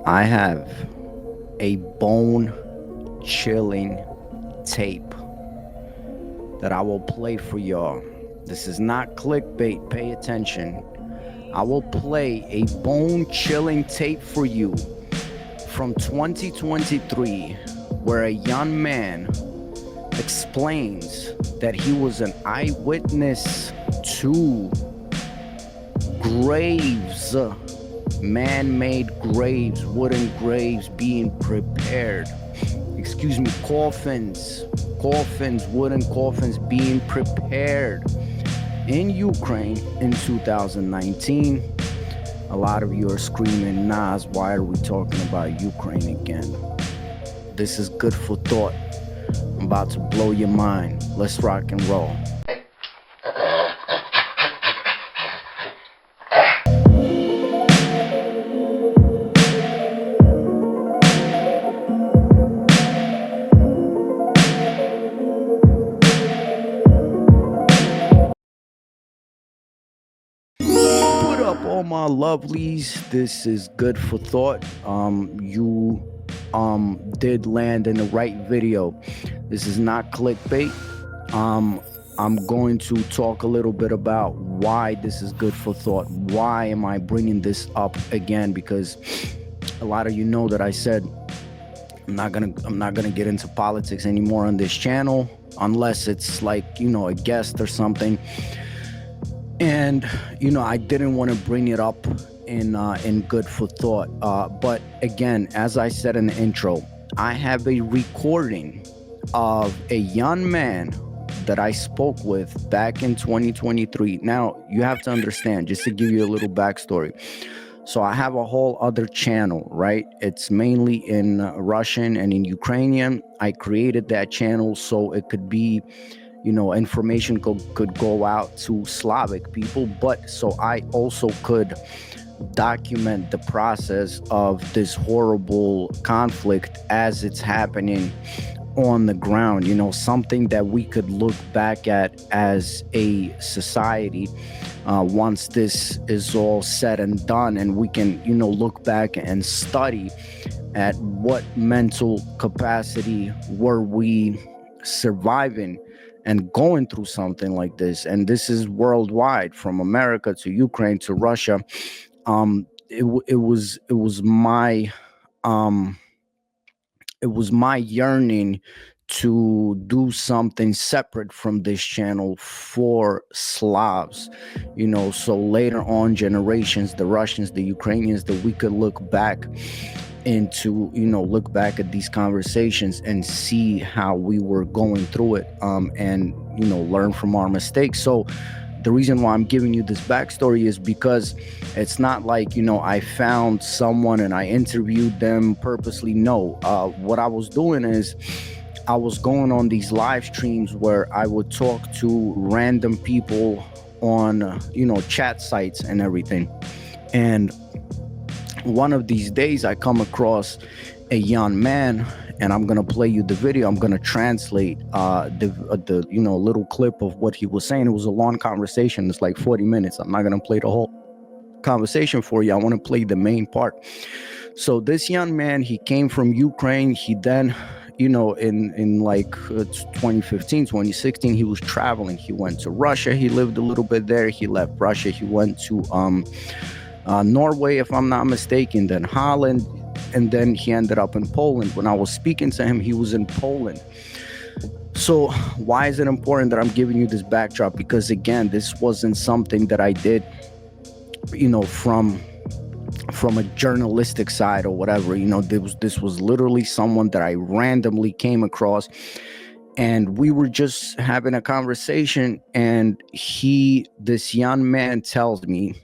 I have a bone chilling tape that I will play for y'all. This is not clickbait, pay attention. I will play a bone chilling tape for you from 2023 where a young man explains that he was an eyewitness to graves, man-made graves, wooden graves being prepared. Coffins, wooden coffins being prepared in Ukraine in 2019. A lot of you are screaming, Nas, why are we talking about Ukraine again? This is good for thought. I'm about to blow your mind. Let's rock and roll. What up, all my lovelies? This is good for thought. You did land in the right video. This is not clickbait. I'm going to talk a little bit about why this is good for thought. Why am I bringing this up again? Because a lot of you know that I said I'm not gonna get into politics anymore on this channel unless it's like, you know, a guest or something. And I didn't want to bring it up in good for thought. But again, as I said in the intro, I have a recording of a young man that I spoke with back in 2023. Now, you have to understand, just to give you a little backstory. So I have a whole other channel, right? It's mainly in Russian and in Ukrainian. I created that channel so it could be, information could go out to Slavic people, but so I also could document the process of this horrible conflict as it's happening on the ground, something that we could look back at as a society once this is all said and done, and we can, look back and study at what mental capacity were we surviving and going through something like this. And this is worldwide, from America to Ukraine to Russia. It was my yearning to do something separate from this channel for Slavs, so later on generations, the Russians, the Ukrainians, that we could look back at these conversations and see how we were going through it, and learn from our mistakes. So the reason why I'm giving you this backstory is because it's not like, I found someone and I interviewed them purposely. No, what I was doing is I was going on these live streams where I would talk to random people on, chat sites and everything. And one of these days I come across a young man, and I'm going to play you the video. I'm going to translate the little clip of what he was saying. It was a long conversation. It's like 40 minutes. I'm not going to play the whole conversation for you. I want to play the main part. So this young man, he came from Ukraine. He then, in like 2015, 2016, he was traveling. He went to Russia. He lived a little bit there. He left Russia. He went to Norway, if I'm not mistaken, then Holland, and then he ended up in Poland. When I was speaking to him, he was in Poland. So why is it important that I'm giving you this backdrop? Because again, this wasn't something that I did, from a journalistic side or whatever. This was literally someone that I randomly came across, and we were just having a conversation, and this young man tells me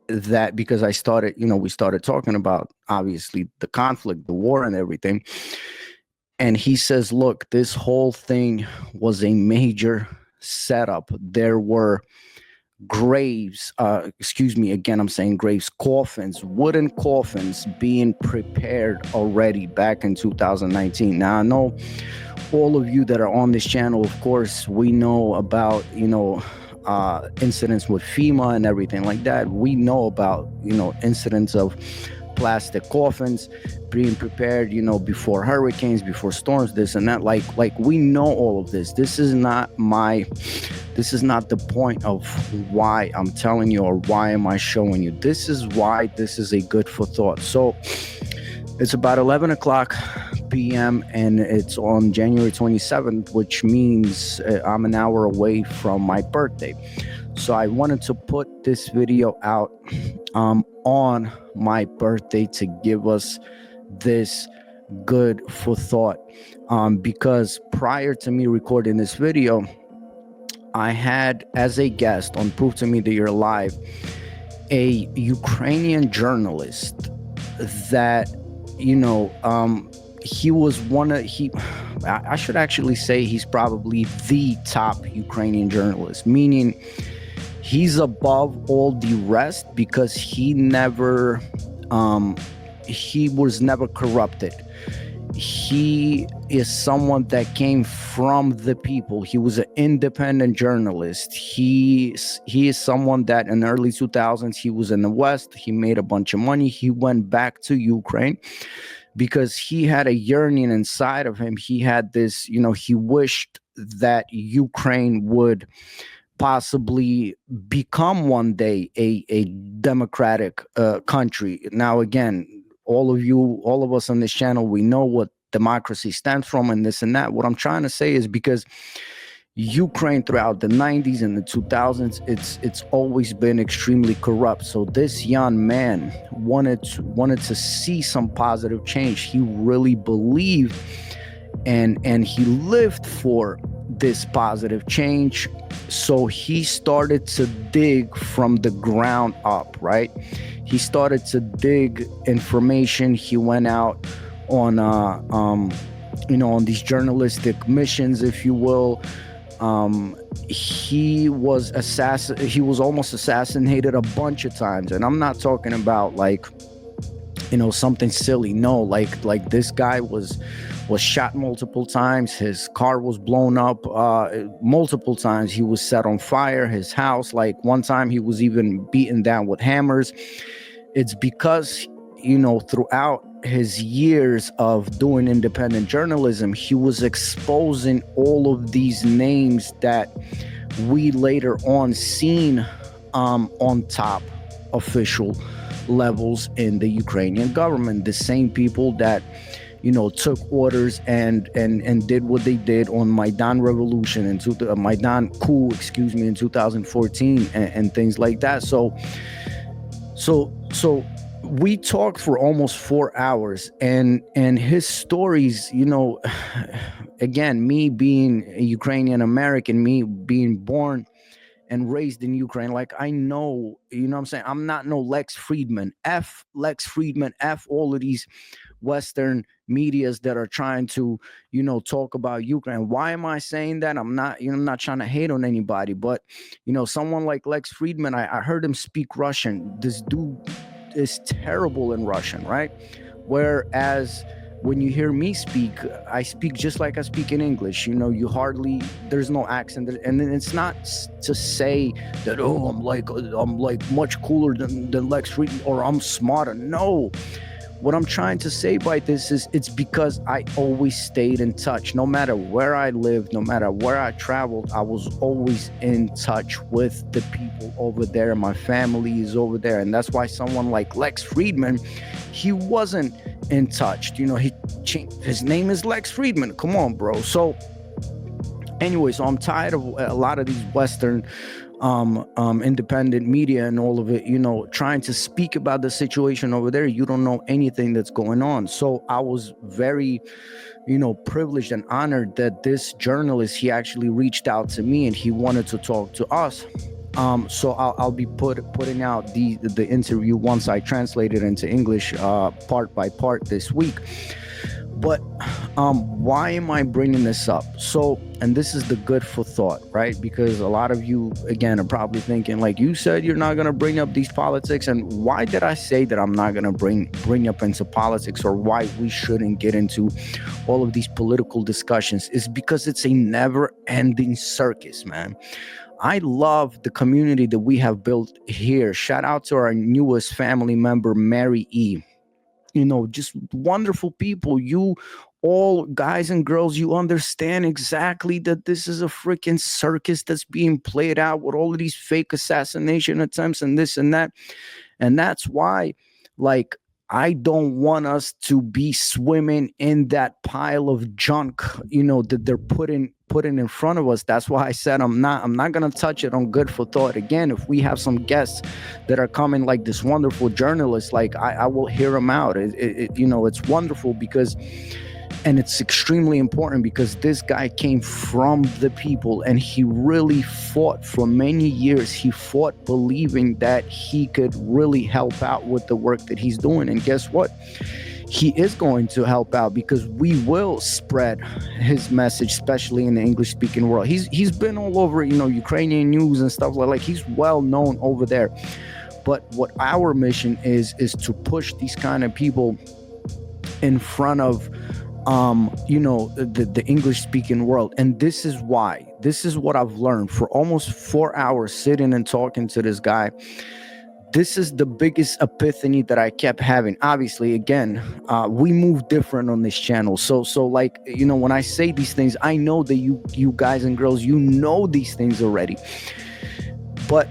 that, because I started, we started talking about, obviously, the conflict, the war and everything. And he says, look, this whole thing was a major setup. There were graves, again, I'm saying graves, coffins, wooden coffins being prepared already back in 2019. Now, I know all of you that are on this channel, of course, we know about, incidents with FEMA and everything like that. We know about, incidents of plastic coffins being prepared, before hurricanes, before storms, this and that. Like we know all of this. This is not the point of why I'm telling you or why am I showing you. This is why this is a good for thought. So it's about 11 o'clock p.m. and it's on January 27th, which means I'm an hour away from my birthday. So I wanted to put this video out on my birthday to give us this good for thought, because prior to me recording this video, I had as a guest on Prove to Me That You're Alive a Ukrainian journalist that, he was I should actually say he's probably the top Ukrainian journalist, meaning he's above all the rest because he was never corrupted. He is someone that came from the people. He was an independent journalist. He is someone that in the early 2000s, he was in the West. He made a bunch of money. He went back to Ukraine because he had a yearning inside of him. He had this, he wished that Ukraine would possibly become one day a democratic country. Now, again, all of us on this channel, we know what democracy stands from and this and that. What I'm trying to say is because Ukraine throughout the 90s and the 2000s, it's always been extremely corrupt. So this young man wanted to see some positive change. He really believed and he lived for this positive change. So he started to dig from the ground up, right? He started to dig information. He went out on on these journalistic missions, if you will. He was almost assassinated a bunch of times, and I'm not talking about like something silly. No, like this guy was shot multiple times. His car was blown up multiple times. He was set on fire. His house, like one time he was even beaten down with hammers. It's because throughout his years of doing independent journalism, he was exposing all of these names that we later on seen on top official levels in the Ukrainian government. The same people that took orders and did what they did on Maidan revolution and Maidan coup, in 2014 and things like that. So we talked for almost 4 hours, and his stories, again, me being a Ukrainian American, me being born and raised in Ukraine, like I know, what I'm saying? I'm not no Lex Friedman. F Lex Friedman, F all of these Western medias that are trying to, talk about Ukraine. Why am I saying that? I'm not trying to hate on anybody, but, someone like Lex Friedman, I heard him speak Russian. This dude is terrible in Russian, right? Whereas when you hear me speak, I speak just like I speak in English. There's no accent. And it's not to say that, I'm like much cooler than Lex Friedman or I'm smarter. No. What I'm trying to say by this is it's because I always stayed in touch. No matter where I lived, no matter where I traveled, I was always in touch with the people over there. My family is over there. And that's why someone like Lex Friedman, he wasn't in touch. He changed, his name is Lex Friedman. Come on, bro. So anyway, so I'm tired of a lot of these Western independent media and all of it, trying to speak about the situation over there. You don't know anything that's going on. So I was very, privileged and honored that this journalist, he actually reached out to me and he wanted to talk to us. So I'll be putting out the interview once I translate it into English, part by part this week. But why am I bringing this up? So, and this is the good for thought, right? Because a lot of you, again, are probably thinking, like you said, you're not going to bring up these politics. And why did I say that I'm not going to bring up into politics, or why we shouldn't get into all of these political discussions? Is because it's a never-ending circus, man. I love the community that we have built here. Shout out to our newest family member, Mary E. just wonderful people. You all guys and girls, you understand exactly that this is a freaking circus that's being played out with all of these fake assassination attempts and this and that. And that's why, like, I don't want us to be swimming in that pile of junk, that they're putting in front of us. That's why I said I'm not gonna touch it on Good for Thought. Again, if we have some guests that are coming, like this wonderful journalist, like I will hear them out. It's wonderful because, and it's extremely important because this guy came from the people and he really fought for many years. He fought believing that he could really help out with the work that he's doing. And guess what? He is going to help out because we will spread his message, especially in the English speaking world. He's been all over, Ukrainian news and stuff like he's well known over there. But what our mission is to push these kind of people in front of the English speaking world. And this is what I've learned for almost 4 hours sitting and talking to this guy. This is the biggest epiphany that I kept having. Obviously, again, we move different on this channel. So like, when I say these things, I know that you guys and girls, know these things already. But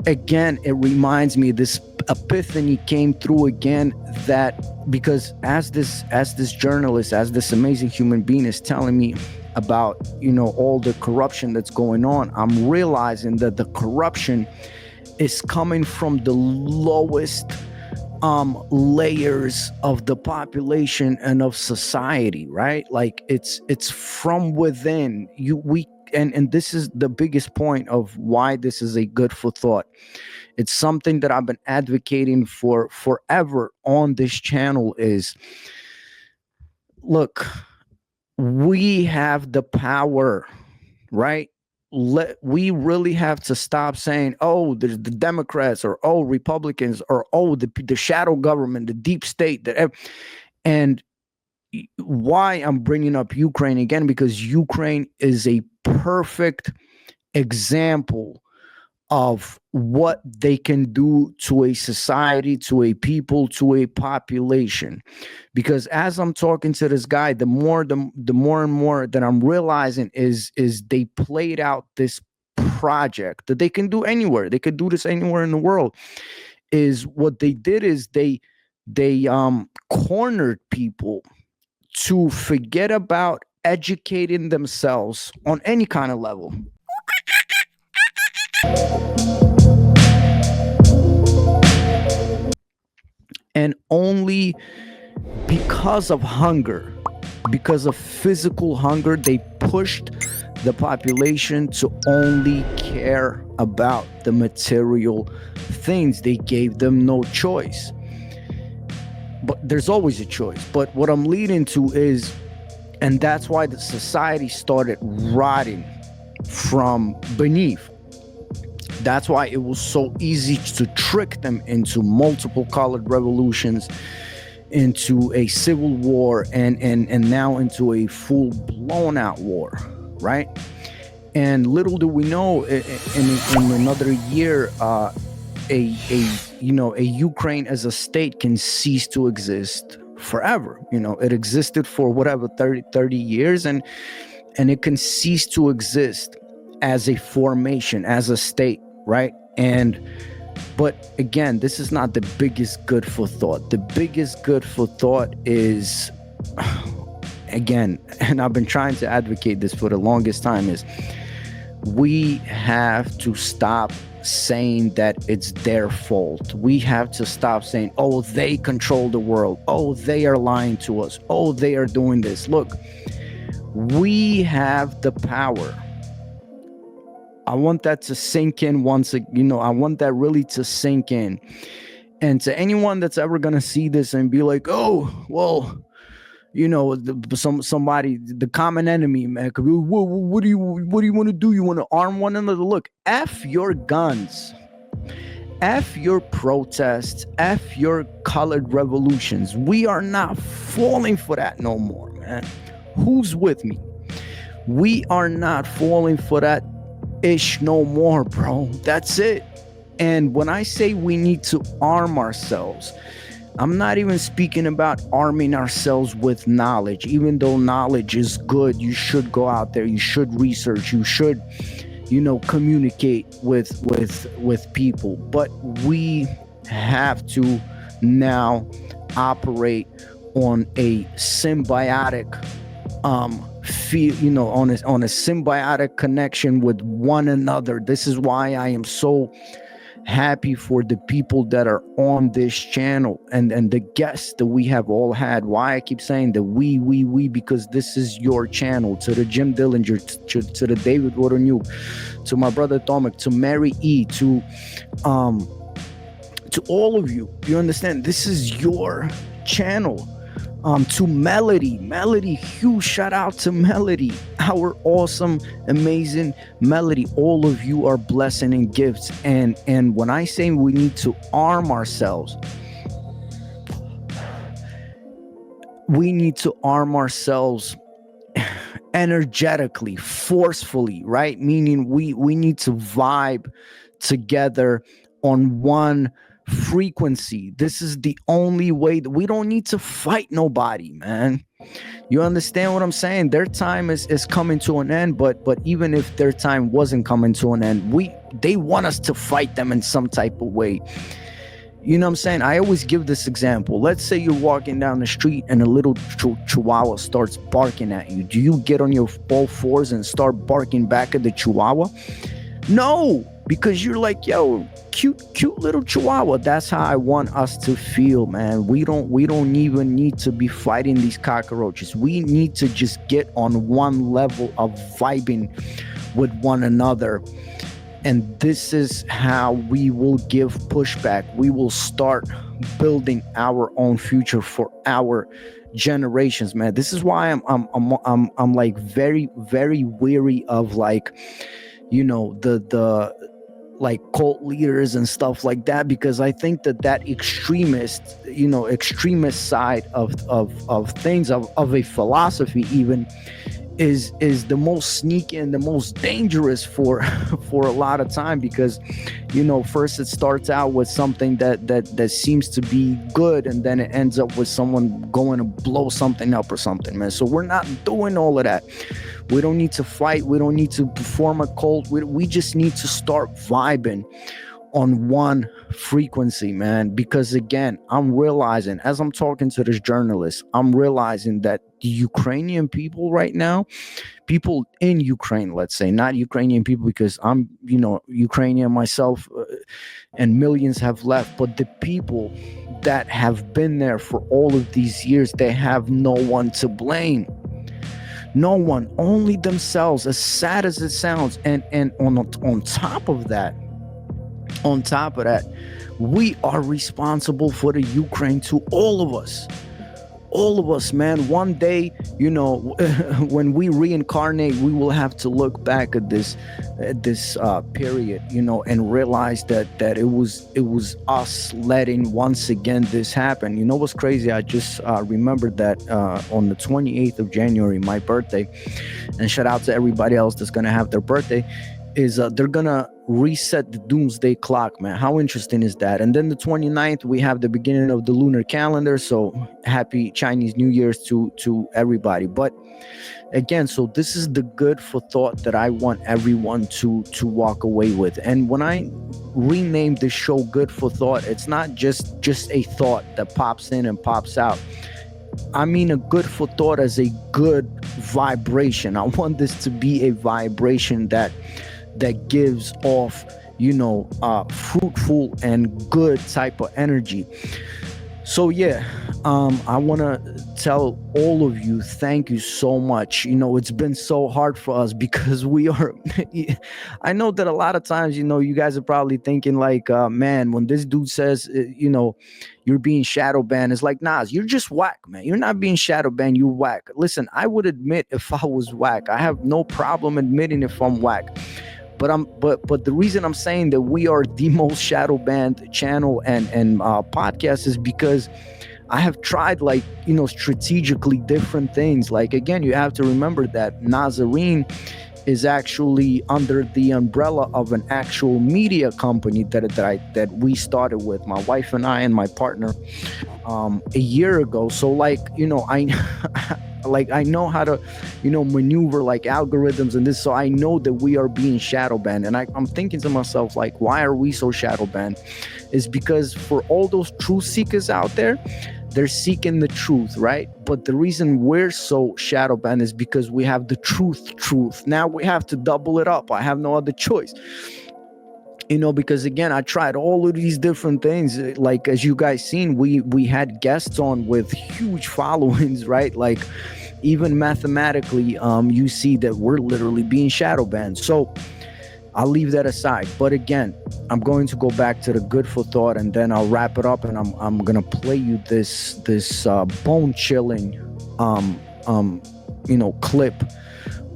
again, it reminds me, this epiphany came through again, that because as this journalist, as this amazing human being is telling me about, all the corruption that's going on, I'm realizing that the corruption is coming from the lowest layers of the population and of society, right? Like it's from within. And this is the biggest point of why this is a good for thought. It's something that I've been advocating for forever on this channel is, look, we have the power, right? We really have to stop saying, oh, there's the Democrats, or oh, Republicans, or oh, the shadow government, the deep state. And why I'm bringing up Ukraine again, because Ukraine is a perfect example of what they can do to a society, to a people, to a population. Because as I'm talking to this guy, the more and more that I'm realizing is they played out this project that they can do anywhere. They could do this anywhere in the world. Is what they did is they cornered people to forget about educating themselves on any kind of level. And only because of hunger, because of physical hunger, they pushed the population to only care about the material things. They gave them no choice. But there's always a choice. But what I'm leading to is, and that's why the society started rotting from beneath. That's why it was so easy to trick them into multiple colored revolutions, into a civil war, and now into a full blown out war, right? And little do we know, in another year, a Ukraine as a state can cease to exist forever. It existed for whatever 30 years, and it can cease to exist as a formation, as a state, right? But again, this is not the biggest good for thought. The biggest good for thought is, again, and I've been trying to advocate this for the longest time, is we have to stop saying that it's their fault. We have to stop saying, oh, they control the world. Oh, they are lying to us. Oh, they are doing this. Look, we have the power. I want that to sink in once, I want that really to sink in. And to anyone that's ever going to see this and be like, oh, well, somebody, the common enemy, man, what do you want to do? You want to arm one another? Look, F your guns, F your protests, F your colored revolutions. We are not falling for that no more, man. Who's with me? We are not falling for that ish no more, bro. That's it. And when I say we need to arm ourselves, I'm not even speaking about arming ourselves with knowledge. Even though knowledge is good, you should go out there, you should research, you should, communicate with people. But we have to now operate on a symbiotic feel, on a symbiotic connection with one another. This is why I am so happy for the people that are on this channel, and the guests that we have all had. Why I keep saying that we, because this is your channel. To the Jim Dillinger, to the David Rodonyuk, to my brother Tomek, to Mary E, to all of you. You understand? This is your channel. To Melody, huge shout out to Melody, our awesome, amazing Melody. All of you are blessing and gifts. And when I say we need to arm ourselves, we need to arm ourselves energetically, forcefully, right? Meaning we need to vibe together on one frequency. This is the only way. That we don't need to fight nobody, man. You understand what I'm saying? Their time is coming to an end, but even if their time wasn't coming to an end, they want us to fight them in some type of way. You know what I'm saying? I always give this example. Let's say you're walking down the street and a little chihuahua starts barking at you. Do you get on your all fours and start barking back at the chihuahua? No, because you're like, yo, cute little chihuahua. That's how I want us to feel, man. We don't even need to be fighting these cockroaches. We need to just get on one level of vibing with one another. And this is how we will give pushback. We will start building our own future for our generations, man. This is why I'm like very, very weary of like, the like cult leaders and stuff like that, because I think that extremist side of things, of a philosophy even, is the most sneaky and the most dangerous for a lot of time, because first it starts out with something that seems to be good, and then it ends up with someone going to blow something up or something, man. So we're not doing all of that. We don't need to fight. We don't need to form a cult. We just need to start vibing on one frequency, man. Because again, I'm realizing, as I'm talking to this journalist, I'm realizing that the Ukrainian people right now, people in Ukraine, let's say, not Ukrainian people, because I'm, Ukrainian myself, and millions have left, but the people that have been there for all of these years, they have no one to blame. No one, only themselves, as sad as it sounds. And on top of that, we are responsible for the Ukraine, to all of us, man. One day, when we reincarnate, we will have to look back at this period, and realize that it was us letting once again this happen. You know what's crazy? I just remembered that on the 28th of January, my birthday, and shout out to everybody else that's gonna have their birthday, is they're gonna reset the doomsday clock, man. How interesting is that? And then the 29th, we have the beginning of the lunar calendar, so happy Chinese New Year's to everybody. But again, so this is the good for thought that I want everyone to walk away with. And when I rename this show Good for Thought, it's not just a thought that pops in and pops out. I mean a good for thought as a good vibration. I want this to be a vibration that gives off, fruitful and good type of energy. So yeah, I want to tell all of you, thank you so much. It's been so hard for us because we are, I know that a lot of times, you guys are probably thinking like, man, when this dude says, you're being shadow banned, it's like, Nas, you're just whack, man. You're not being shadow banned, you're whack. Listen, I would admit if I was whack. I have no problem admitting if I'm whack. But the reason I'm saying that we are the most shadow banned channel and podcast is because I have tried strategically different things. Like, again, you have to remember that NazareN is actually under the umbrella of an actual media company that we started with, my wife and I and my partner, a year ago. So like, I like I know how to, maneuver like algorithms and this. So I know that we are being shadow banned. And I'm thinking to myself, like, why are we so shadow banned? Is because for all those truth seekers out there, they're seeking the truth, right? But the reason we're so shadow banned is because we have the truth. Now we have to double it up. I have no other choice. Because again, I tried all of these different things. Like, as you guys seen, we had guests on with huge followings, right? Like, even mathematically, you see that we're literally being shadow banned. So I'll leave that aside. But again, I'm going to go back to the good for thought, and then I'll wrap it up, and I'm gonna play you this bone chilling clip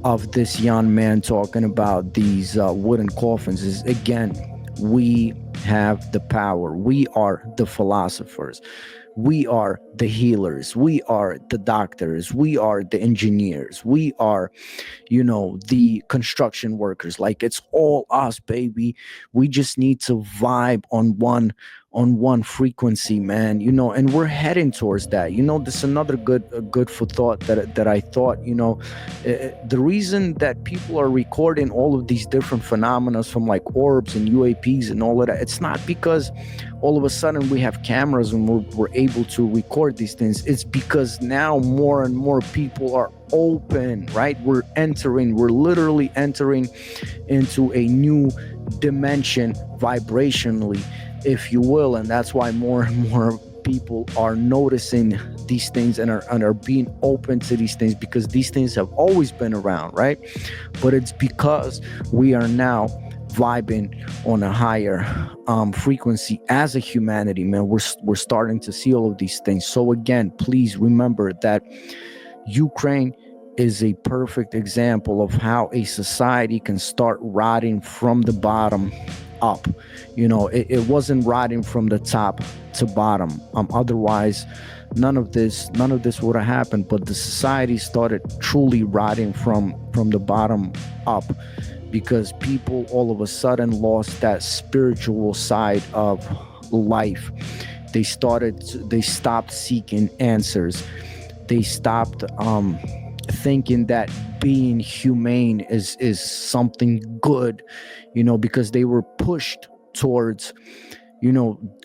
of this young man talking about these wooden coffins. Is, again, we have the power. We are the philosophers. We are the healers. We are the doctors. We are the engineers. We are, the construction workers. Like, it's all us, baby. We just need to vibe on one frequency, man. And we're heading towards that. This is another good for thought that I thought. The reason that people are recording all of these different phenomena from like orbs and UAPs and all of that, it's not because all of a sudden we have cameras and we're able to record these things. It's because now more and more people are open, right? We're literally entering into a new dimension vibrationally, if you will. And that's why more and more people are noticing these things and are being open to these things, because these things have always been around, right? But it's because we are now vibing on a higher frequency as a humanity, man. We're starting to see all of these things. So again, please remember that Ukraine is a perfect example of how a society can start rotting from the bottom up. It wasn't rotting from the top to bottom. Otherwise, none of this would have happened. But the society started truly rotting from the bottom up, because people all of a sudden lost that spiritual side of life. They stopped seeking answers. They stopped thinking that being humane is something good, because they were pushed towards,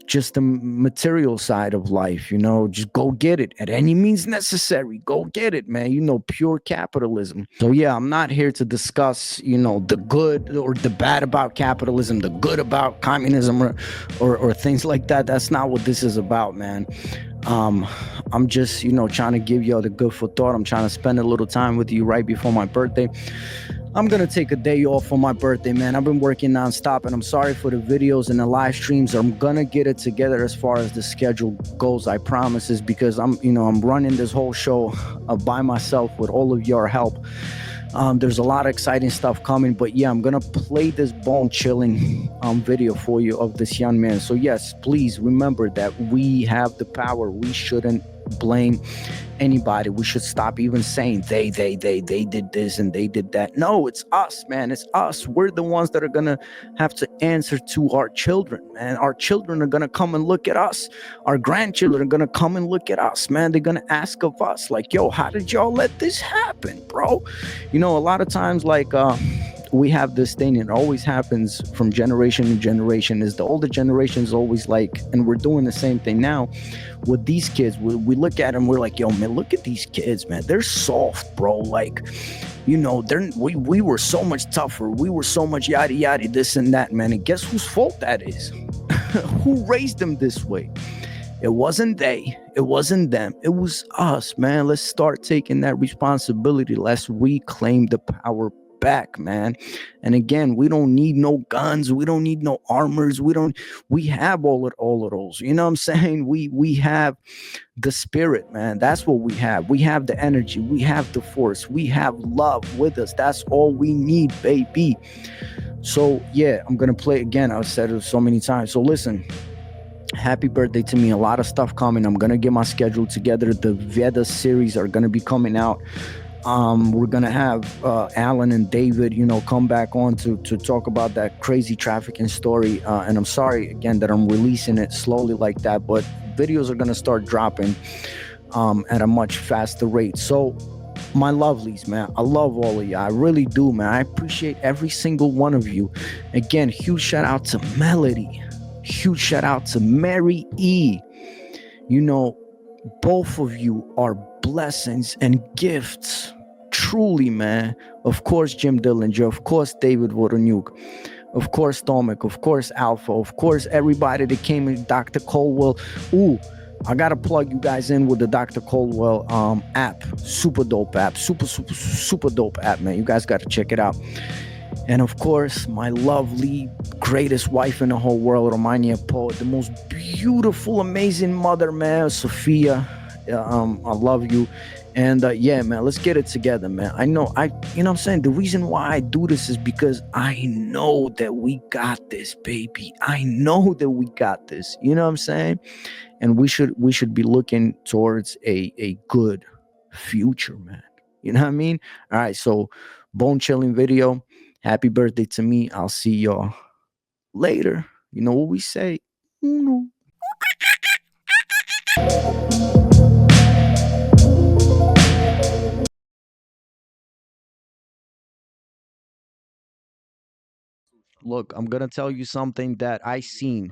just the material side of life. Just go get it at any means necessary. Go get it, man. Pure capitalism. So yeah, I'm not here to discuss, the good or the bad about capitalism, the good about communism, or things like that. That's not what this is about, man. I'm just, trying to give y'all the good for thought. I'm trying to spend a little time with you right before my birthday. I'm going to take a day off for my birthday, man. I've been working nonstop, and I'm sorry for the videos and the live streams. I'm going to get it together as far as the schedule goes, I promise, is because I'm running this whole show by myself with all of your help. There's a lot of exciting stuff coming, but yeah, I'm gonna play this bone chilling video for you of this young man. So yes, please remember that we have the power. We shouldn't blame anybody. We should stop even saying they did this and they did that. No, it's us, man. It's us. We're the ones that are gonna have to answer to our children, man. Our children are gonna come and look at us. Our grandchildren are gonna come and look at us, man. They're gonna ask of us, like, yo, how did y'all let this happen, bro? A lot of times, like, we have this thing, and it always happens from generation to generation, is the older generation is always like, and we're doing the same thing now with these kids. We look at them, we're like, yo, man, look at these kids, man. They're soft, bro. Like, we were so much tougher. We were so much yada yada, this and that, man. And guess whose fault that is? Who raised them this way? It wasn't they. It wasn't them. It was us, man. Let's start taking that responsibility. Let's reclaim the power back, man. And again, we don't need no guns. We don't need no armors. We have all of those. You know what I'm saying? We have the spirit, man. That's what we have. We have the energy. We have the force. We have love with us. That's all we need, baby. So yeah, I'm going to play again. I've said it so many times. So listen. Happy birthday to me. A lot of stuff coming. I'm going to get my schedule together. The Veda series are going to be coming out We're gonna have Alan and David, come back on to talk about that crazy trafficking story. And I'm sorry again that I'm releasing it slowly like that, but videos are gonna start dropping at a much faster rate. So, my lovelies, man, I love all of you. I really do, man. I appreciate every single one of you. Again, huge shout out to Melody. Huge shout out to Mary E. You know, both of you are blessings and gifts. Truly, man. Of course, Jim Dillinger. Of course, David Voronyuk. Of course, Tomek. Of course, Alpha. Of course, everybody that came in, Dr. Colwell. Ooh, I gotta plug you guys in with the Dr. Colwell app. Super dope app. Super dope app, man. You guys gotta check it out. And of course, my lovely, greatest wife in the whole world, Romaniya poet, the most beautiful, amazing mother, man, Sophia. I love you. And yeah, man, let's get it together, man. You know what I'm saying? The reason why I do this is because I know that we got this, baby. I know that we got this. You know what I'm saying? And we should be looking towards a good future, man. You know what I mean? All right, so bone chilling video. Happy birthday to me. I'll see y'all later. You know what we say? Uno. Look, I'm gonna tell you something that I seen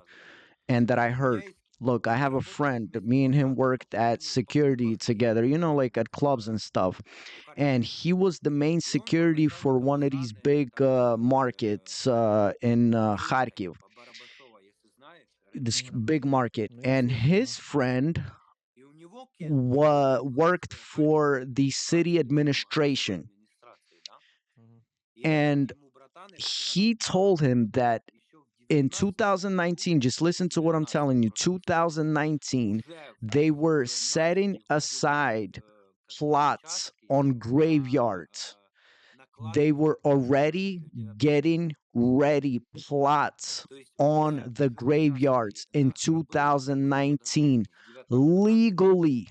and that I heard. Look, I have a friend that me and him worked at security together, like at clubs and stuff. And he was the main security for one of these big markets in Kharkiv, this big market. And his friend worked for the city administration. And he told him that in 2019, just listen to what I'm telling you, 2019, they were setting aside plots on graveyards. They were already getting ready plots on the graveyards in 2019 legally.